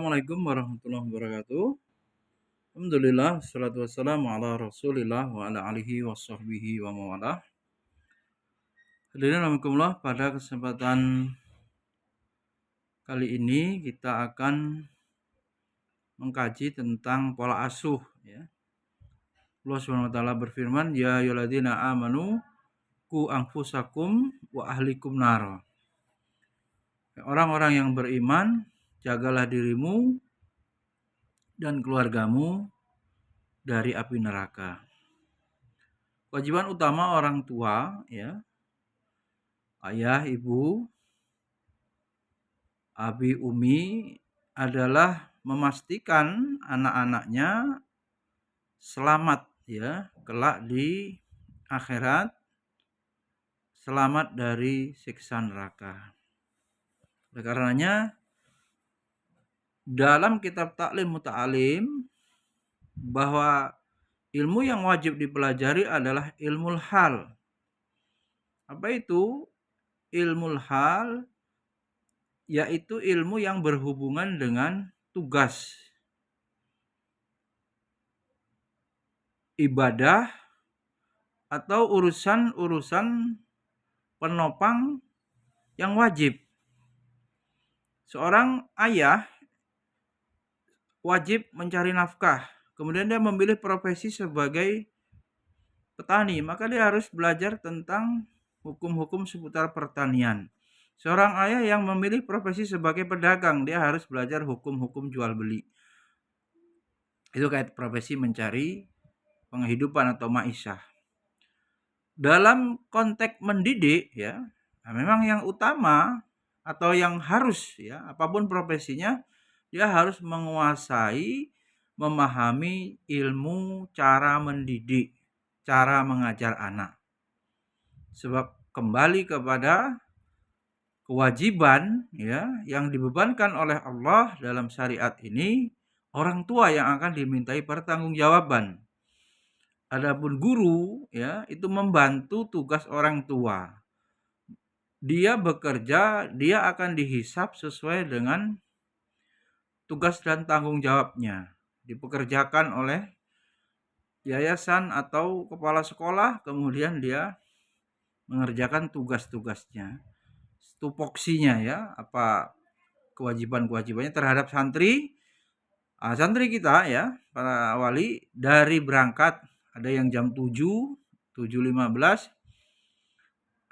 Assalamualaikum warahmatullahi wabarakatuh. Alhamdulillah, salatu wassalamu ala rasulillah wa ala alihi wa sahbihi wa mawalah. Hadirin rahimakumullah, pada kesempatan kali ini kita akan mengkaji tentang pola asuh, ya. Allah Subhanahu wa taala berfirman, ya ayyuhalladzina amanu qu anfusakum wa ahlikum nar. Orang-orang yang beriman, jagalah dirimu dan keluargamu dari api neraka. Kewajiban utama orang tua, ya, ayah, ibu, abi, umi, adalah memastikan anak-anaknya selamat, ya, kelak di akhirat, selamat dari siksa neraka. Oleh karenanya, dalam kitab Ta'lim Muta'alim, bahwa ilmu yang wajib dipelajari adalah ilmu hal. Apa itu ilmu hal? Yaitu ilmu yang berhubungan dengan tugas, ibadah, atau urusan-urusan penopang yang wajib. Seorang ayah wajib mencari nafkah, kemudian dia memilih profesi sebagai petani, maka dia harus belajar tentang hukum-hukum seputar pertanian. Seorang ayah yang memilih profesi sebagai pedagang, dia harus belajar hukum-hukum jual beli. Itu kayak profesi mencari penghidupan atau ma'isyah. Dalam konteks mendidik, ya, nah memang yang utama atau yang harus, ya, apapun profesinya, dia harus menguasai, memahami ilmu cara mendidik, cara mengajar anak. Sebab kembali kepada kewajiban, ya, yang dibebankan oleh Allah dalam syariat ini, orang tua yang akan dimintai pertanggungjawaban. Adapun guru, ya, itu membantu tugas orang tua. Dia bekerja, dia akan dihisap sesuai dengan tugas dan tanggung jawabnya. Dipekerjakan oleh yayasan atau kepala sekolah, kemudian dia mengerjakan tugas-tugasnya, tupoksinya, ya, apa kewajiban-kewajibannya terhadap santri. Santri kita, ya, para wali, dari berangkat ada yang jam 7, 7.15,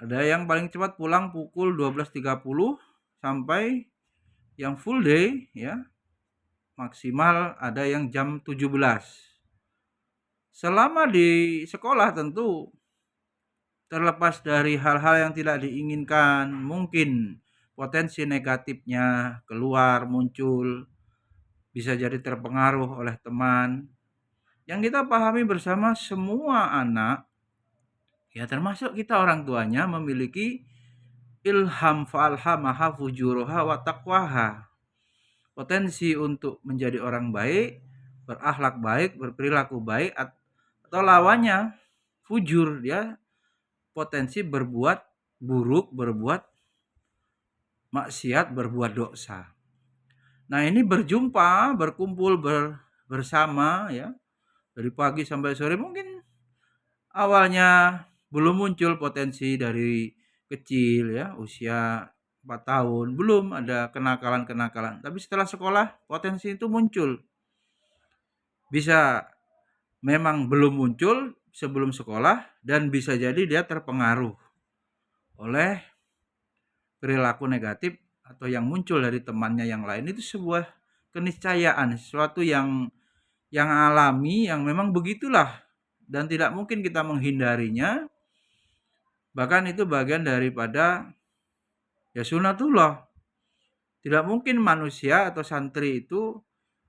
ada yang paling cepat pulang pukul 12.30 sampai yang full day, ya, maksimal ada yang jam 17. Selama di sekolah tentu terlepas dari hal-hal yang tidak diinginkan, mungkin potensi negatifnya keluar, muncul, bisa jadi terpengaruh oleh teman. Yang kita pahami bersama, semua anak, ya, termasuk kita orang tuanya, memiliki ilham fa'alhamaha fujuruha wa taqwaha. Potensi untuk menjadi orang baik, berakhlak baik, berperilaku baik, atau lawannya fujur, dia potensi berbuat buruk, berbuat maksiat, berbuat dosa. Nah, ini berjumpa, berkumpul bersama, ya, dari pagi sampai sore. Mungkin awalnya belum muncul potensi dari kecil, ya, usia 4 tahun, belum ada kenakalan-kenakalan. Tapi setelah sekolah, potensi itu muncul. Bisa memang belum muncul sebelum sekolah, dan bisa jadi dia terpengaruh oleh perilaku negatif atau yang muncul dari temannya yang lain. Itu sebuah keniscayaan, sesuatu yang alami, yang memang begitulah, dan tidak mungkin kita menghindarinya. Bahkan itu bagian daripada, ya, sunatullah. Tidak mungkin manusia atau santri itu,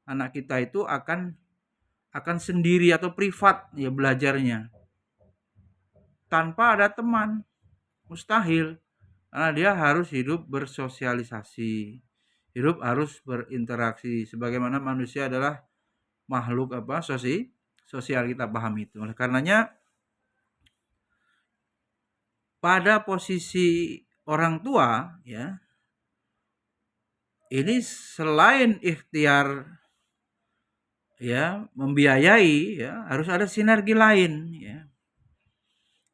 anak kita itu akan sendiri atau privat, ya, belajarnya tanpa ada teman. Mustahil. Karena dia harus hidup bersosialisasi, hidup harus berinteraksi, sebagaimana manusia adalah makhluk sosial, kita paham itu. Oleh karenanya, pada posisi orang tua, ya, ini selain ikhtiar ya membiayai ya, harus ada sinergi lain ya.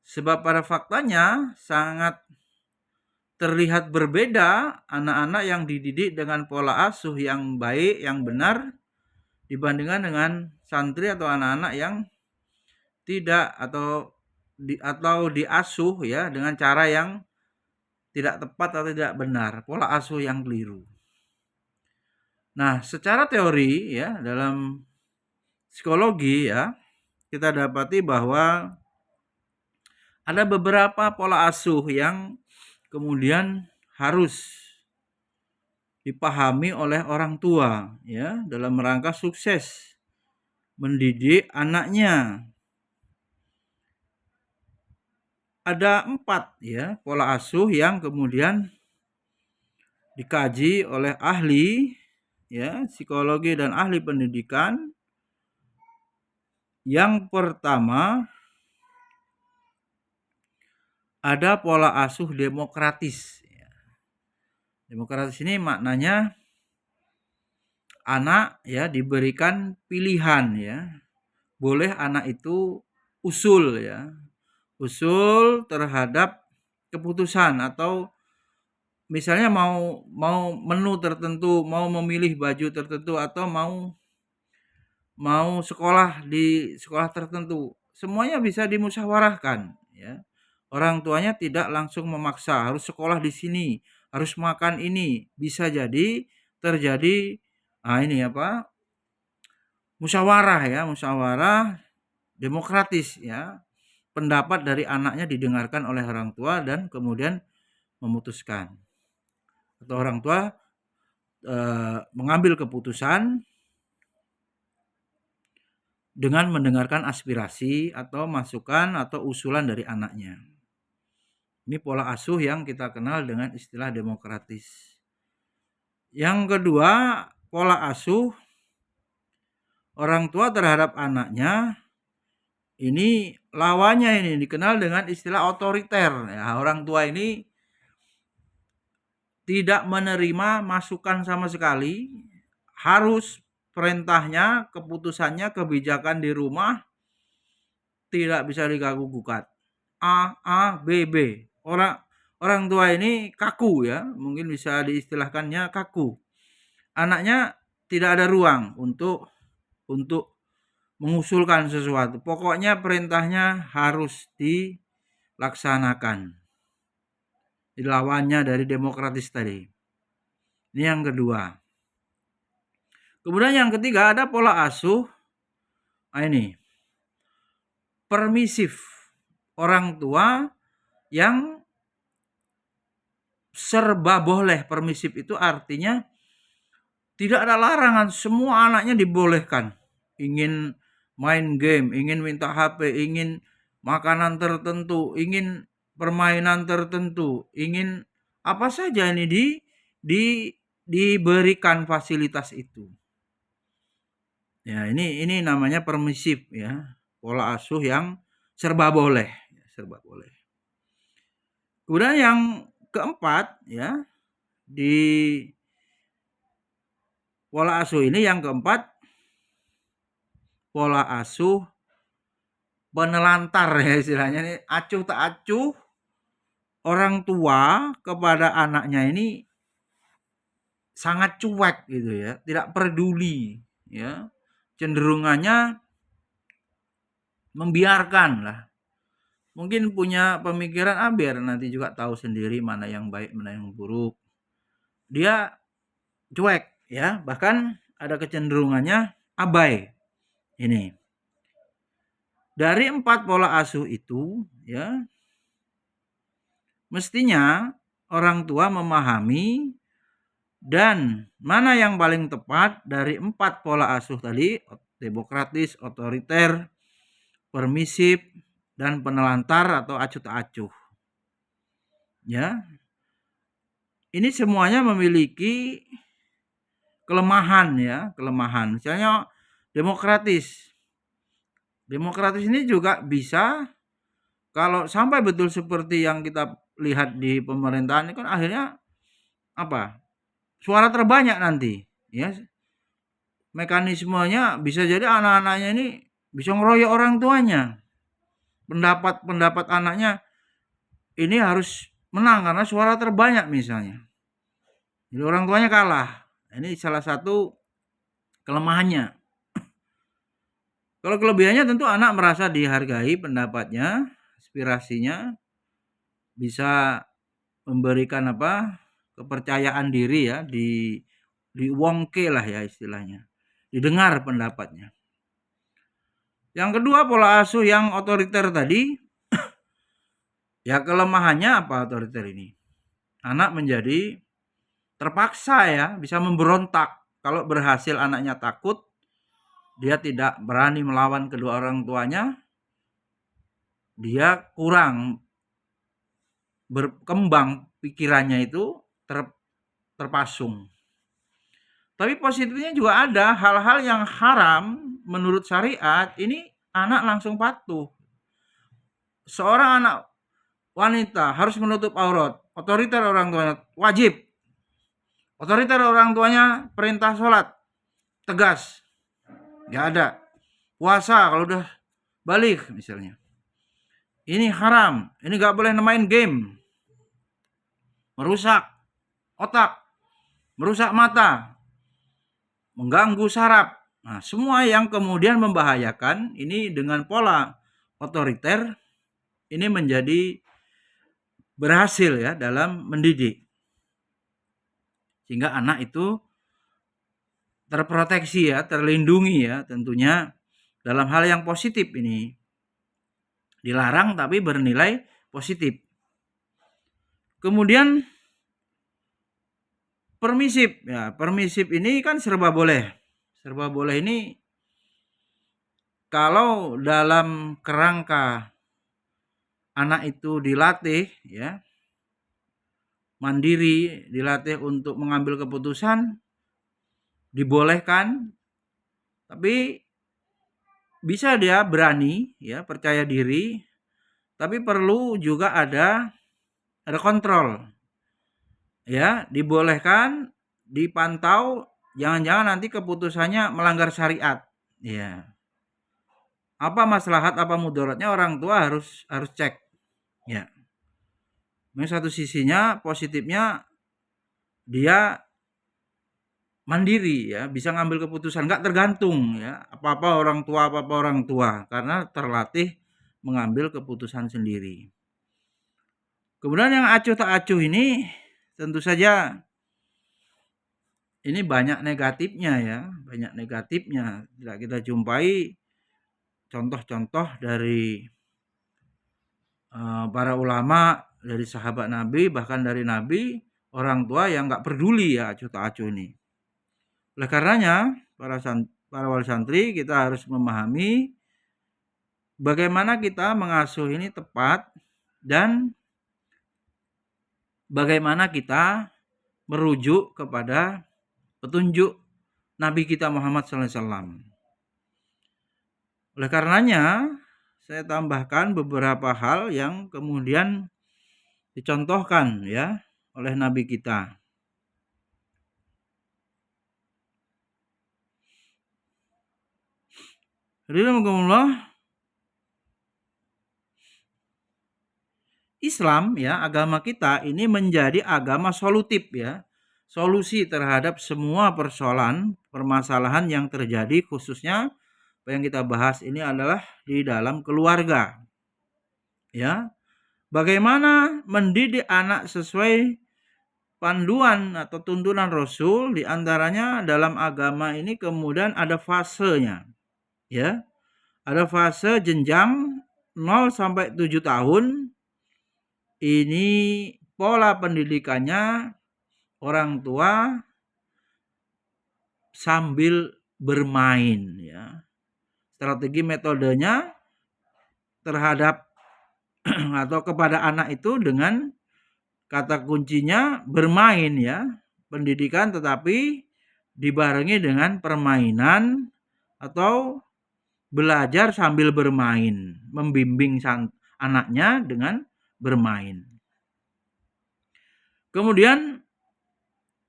Sebab pada faktanya sangat terlihat berbeda anak-anak yang dididik dengan pola asuh yang baik, yang benar dibandingkan dengan santri atau anak-anak yang tidak atau diasuh ya dengan cara yang tidak tepat atau tidak benar, pola asuh yang keliru. Nah, secara teori ya dalam psikologi ya kita dapati bahwa ada beberapa pola asuh yang kemudian harus dipahami oleh orang tua ya dalam rangka sukses mendidik anaknya. Ada 4 ya pola asuh yang kemudian dikaji oleh ahli ya psikologi dan ahli pendidikan. Yang pertama ada pola asuh demokratis. Demokratis ini maknanya anak ya diberikan pilihan ya. Boleh anak itu usul ya. Usul terhadap keputusan atau misalnya mau menu tertentu, mau memilih baju tertentu atau mau sekolah di sekolah tertentu. Semuanya bisa dimusyawarahkan ya. Orang tuanya tidak langsung memaksa harus sekolah di sini, harus makan ini. Bisa jadi terjadi musyawarah demokratis ya. Pendapat dari anaknya didengarkan oleh orang tua dan kemudian memutuskan. Atau orang tua mengambil keputusan dengan mendengarkan aspirasi atau masukan atau usulan dari anaknya. Ini pola asuh yang kita kenal dengan istilah demokratis. Yang kedua, pola asuh orang tua terhadap anaknya ini lawannya ini dikenal dengan istilah otoriter. Ya, orang tua ini tidak menerima masukan sama sekali, harus perintahnya, keputusannya, kebijakan di rumah tidak bisa diganggu gugat. A, B, B. Orang tua ini kaku ya, mungkin bisa diistilahkannya kaku. Anaknya tidak ada ruang untuk mengusulkan sesuatu. Pokoknya perintahnya harus dilaksanakan. Lawannya dari demokratis tadi. Ini yang kedua. Kemudian yang ketiga ada pola asuh. Ini permisif. Orang tua yang serba boleh. Permisif itu artinya tidak ada larangan, semua anaknya dibolehkan. Ingin main game, ingin minta HP, ingin makanan tertentu, ingin permainan tertentu, ingin apa saja ini diberikan fasilitas itu. Ya, ini namanya permisif ya. Pola asuh yang serba boleh, serba boleh. Kemudian yang keempat ya, di pola asuh ini yang keempat pola asuh penelantar ya istilahnya ini, acuh tak acuh orang tua kepada anaknya ini sangat cuek gitu ya, tidak peduli ya, cenderungannya membiarkan lah. Mungkin punya pemikiran biar nanti juga tahu sendiri mana yang baik, mana yang buruk. Dia cuek ya, bahkan ada kecenderungannya abai. Ini. Dari 4 pola asuh itu ya, mestinya orang tua memahami dan mana yang paling tepat dari 4 pola asuh tadi, demokratis, otoriter, permisif, dan penelantar atau acuh tak acuh. Ya. Ini semuanya memiliki kelemahan ya, kelemahan. Misalnya demokratis. Demokratis ini juga bisa kalau sampai betul seperti yang kita lihat di pemerintahan ini kan akhirnya apa? suara terbanyak nanti, ya. Mekanismenya bisa jadi anak-anaknya ini bisa ngeroyok orang tuanya. Pendapat anaknya ini harus menang karena suara terbanyak misalnya. Jadi orang tuanya kalah. Ini salah satu kelemahannya. Kalau kelebihannya tentu anak merasa dihargai pendapatnya, aspirasinya, bisa memberikan kepercayaan diri ya, diwongke lah ya istilahnya. Didengar pendapatnya. Yang kedua, pola asuh yang otoriter tadi, ya kelemahannya apa otoriter ini? Anak menjadi terpaksa ya, bisa memberontak. Kalau berhasil anaknya takut, dia tidak berani melawan kedua orang tuanya, dia kurang berkembang pikirannya itu terpasung. Tapi positifnya juga ada hal-hal yang haram menurut syariat, ini anak langsung patuh. Seorang anak wanita harus menutup aurat, otoriter orang tuanya wajib. Otoriter orang tuanya perintah sholat, tegas. Gak ada. Puasa kalau udah balik misalnya. Ini haram, ini gak boleh main game. Merusak otak, merusak mata, mengganggu saraf. Nah, semua yang kemudian membahayakan ini dengan pola otoriter ini menjadi berhasil ya dalam mendidik. Sehingga anak itu terproteksi ya, terlindungi ya tentunya dalam hal yang positif ini. Dilarang tapi bernilai positif. Kemudian permisif ya, permisif ini kan serba boleh. Serba boleh ini kalau dalam kerangka anak itu dilatih ya, mandiri, dilatih untuk mengambil keputusan, dibolehkan, tapi bisa dia berani ya, percaya diri, tapi perlu juga ada kontrol ya, dibolehkan, dipantau, jangan-jangan nanti keputusannya melanggar syariat ya. Apa maslahat, apa mudaratnya orang tua harus cek ya. Ini satu sisinya positifnya dia mandiri ya, bisa ngambil keputusan, nggak tergantung ya apa-apa orang tua karena terlatih mengambil keputusan sendiri. Kemudian yang acuh tak acuh ini tentu saja ini banyak negatifnya ya, banyak negatifnya. Tidak kita jumpai contoh-contoh dari para ulama, dari sahabat Nabi, bahkan dari Nabi, orang tua yang nggak peduli ya acuh tak acuh ini. Oleh karenanya para wali santri kita harus memahami bagaimana kita mengasuh ini tepat dan bagaimana kita merujuk kepada petunjuk Nabi kita Muhammad SAW. Oleh karenanya saya tambahkan beberapa hal yang kemudian dicontohkan ya oleh Nabi kita. Islam ya, agama kita ini menjadi agama solutif ya. Solusi terhadap semua permasalahan yang terjadi, khususnya apa yang kita bahas ini adalah di dalam keluarga. Ya. Bagaimana mendidik anak sesuai panduan atau tuntunan Rasul, di antaranya dalam agama ini kemudian ada fasenya. Ya. Ada fase jenjang 0 sampai 7 tahun. Ini pola pendidikannya orang tua sambil bermain ya. Strategi metodenya terhadap atau kepada anak itu dengan kata kuncinya bermain ya. Pendidikan tetapi dibarengi dengan permainan atau belajar sambil bermain, membimbing anaknya dengan bermain. Kemudian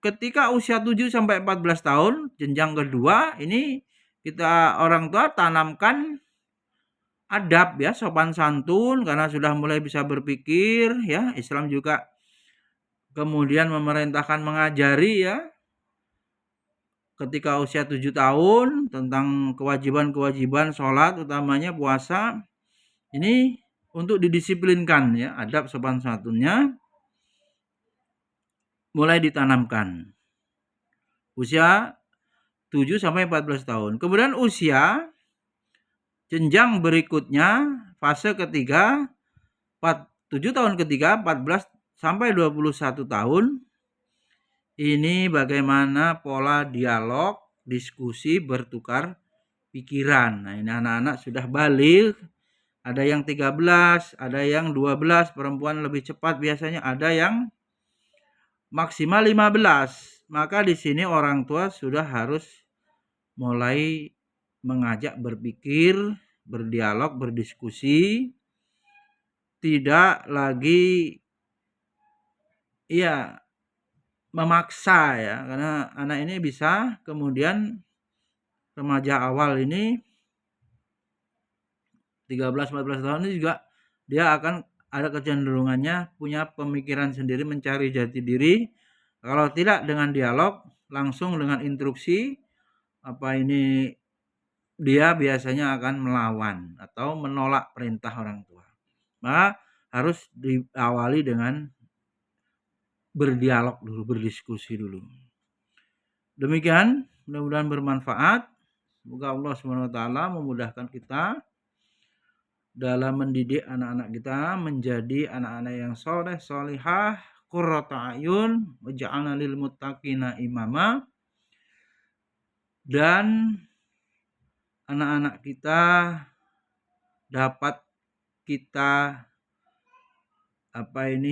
ketika usia 7 sampai 14 tahun, jenjang kedua, ini kita orang tua tanamkan adab ya, sopan santun karena sudah mulai bisa berpikir ya. Islam juga kemudian memerintahkan mengajari ya ketika usia 7 tahun tentang kewajiban-kewajiban sholat, utamanya puasa. Ini untuk didisiplinkan ya, adab sopan santunnya mulai ditanamkan. Usia 7 sampai 14 tahun. Kemudian usia jenjang berikutnya, fase ketiga, 7 tahun ketiga, 14 sampai 21 tahun. Ini bagaimana pola dialog, diskusi, bertukar pikiran. Nah, ini anak-anak sudah balik. Ada yang 13, ada yang 12, perempuan lebih cepat biasanya, ada yang maksimal 15. Maka di sini orang tua sudah harus mulai mengajak berpikir, berdialog, berdiskusi, tidak lagi ya memaksa ya, karena anak ini bisa kemudian remaja awal ini 13-14 tahun ini juga dia akan ada kecenderungannya punya pemikiran sendiri, mencari jati diri. Kalau tidak dengan dialog, langsung dengan instruksi, dia biasanya akan melawan atau menolak perintah orang tua. Maka harus diawali dengan berdialog dulu, berdiskusi dulu. Demikian, mudah-mudahan bermanfaat. Semoga Allah SWT memudahkan kita dalam mendidik anak-anak kita menjadi anak-anak yang soleh, solihah, qurrata ayun, waj'alna lil muttaqina imama. Dan anak-anak kita dapat kita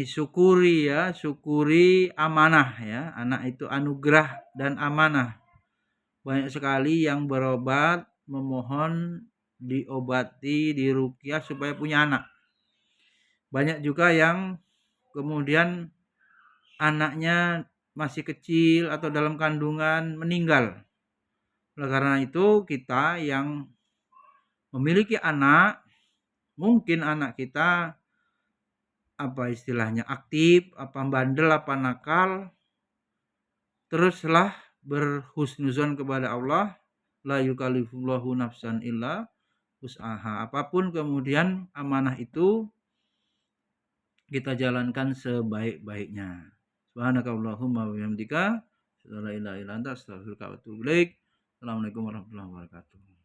syukuri ya, syukuri amanah ya. Anak itu anugerah dan amanah. Banyak sekali yang berobat memohon diobati, diruqyah supaya punya anak. Banyak juga yang kemudian anaknya masih kecil atau dalam kandungan meninggal. Oleh karena itu kita yang memiliki anak, mungkin anak kita aktif, bandel, nakal, teruslah berhusnuzon kepada Allah, la yukallifullahu nafsan illa wus'aha. Apapun kemudian amanah itu kita jalankan sebaik-baiknya. Subhanakallahumma wa bihamdika, la ilaha illa anta, astaghfiruka wa atubu ilaik. Assalamualaikum warahmatullahi wabarakatuh.